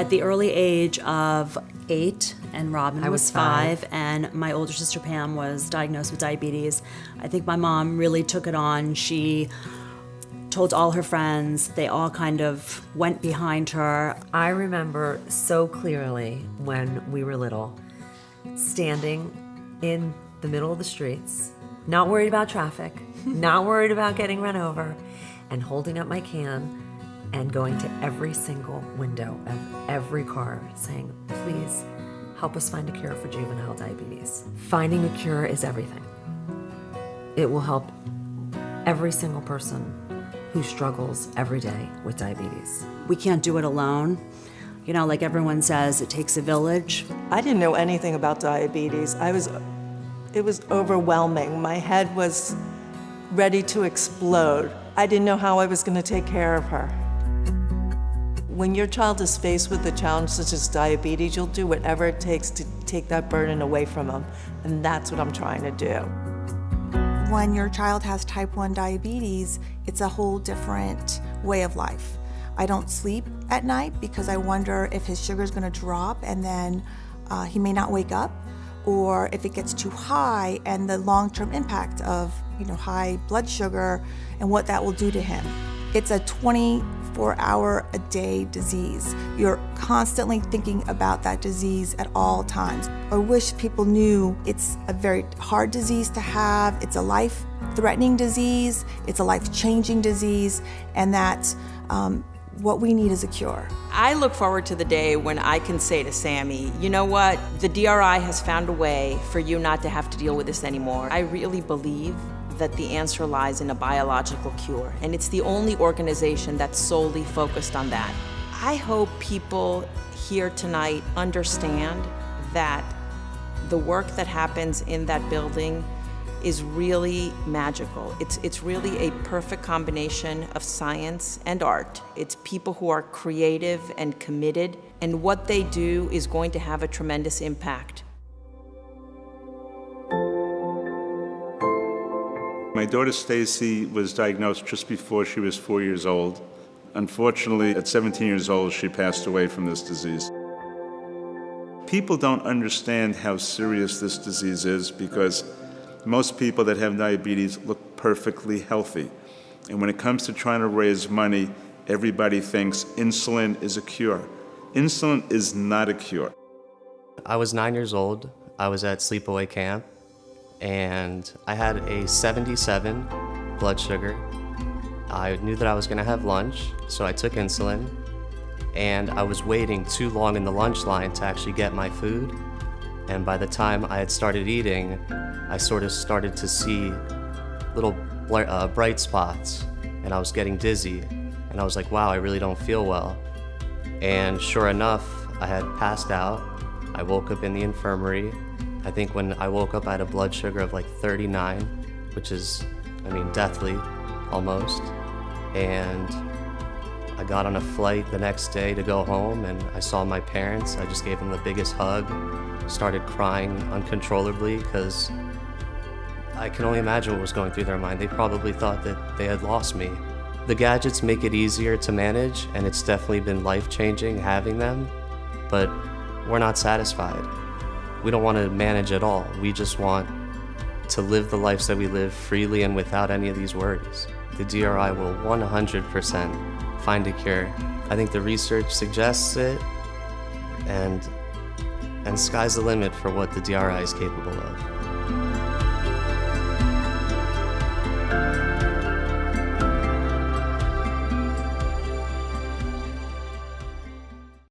At the early age of 8, and Robin was 5, and my older sister Pam was diagnosed with diabetes, I think my mom really took it on. She told all her friends. They all kind of went behind her. I remember so clearly when we were little, standing in the middle of the streets, not worried about traffic, not worried about getting run over, and holding up my can and going to every single window of every car saying, please help us find a cure for juvenile diabetes. Finding a cure is everything. It will help every single person who struggles every day with diabetes. We can't do it alone. You know, like everyone says, it takes a village. I didn't know anything about diabetes. It was overwhelming. My head was ready to explode. I didn't know how I was going to take care of her. When your child is faced with a challenge such as diabetes, you'll do whatever it takes to take that burden away from them. And that's what I'm trying to do. When your child has type 1 diabetes, it's a whole different way of life. I don't sleep at night because I wonder if his sugar is going to drop and then he may not wake up, or if it gets too high and the long-term impact of high blood sugar and what that will do to him. It's a 24-hour-a-day disease. You're constantly thinking about that disease at all times. I wish people knew it's a very hard disease to have, it's a life-threatening disease, it's a life-changing disease, and that what we need is a cure. I look forward to the day when I can say to Sammy, you know what, the DRI has found a way for you not to have to deal with this anymore. I really believe that the answer lies in a biological cure, and it's the only organization that's solely focused on that. I hope people here tonight understand that the work that happens in that building is really magical. It's really a perfect combination of science and art. It's people who are creative and committed, and what they do is going to have a tremendous impact. My daughter Stacy was diagnosed just before she was 4 years old. Unfortunately, at 17 years old, she passed away from this disease. People don't understand how serious this disease is because most people that have diabetes look perfectly healthy. And when it comes to trying to raise money, everybody thinks insulin is a cure. Insulin is not a cure. I was 9 years old. I was at sleepaway camp, and I had a 77 blood sugar. I knew that I was gonna have lunch, so I took insulin, and I was waiting too long in the lunch line to actually get my food. And by the time I had started eating, I sort of started to see little bright spots, and I was getting dizzy, and I was like, wow, I really don't feel well. And sure enough, I had passed out. I woke up in the infirmary. I think when I woke up, I had a blood sugar of like 39, which is, deathly, almost. And I got on a flight the next day to go home, and I saw my parents. I just gave them the biggest hug, started crying uncontrollably because I can only imagine what was going through their mind. They probably thought that they had lost me. The gadgets make it easier to manage, and it's definitely been life-changing having them, but we're not satisfied. We don't want to manage at all. We just want to live the lives that we live freely and without any of these worries. The DRI will 100% find a cure. I think the research suggests it, and sky's the limit for what the DRI is capable of.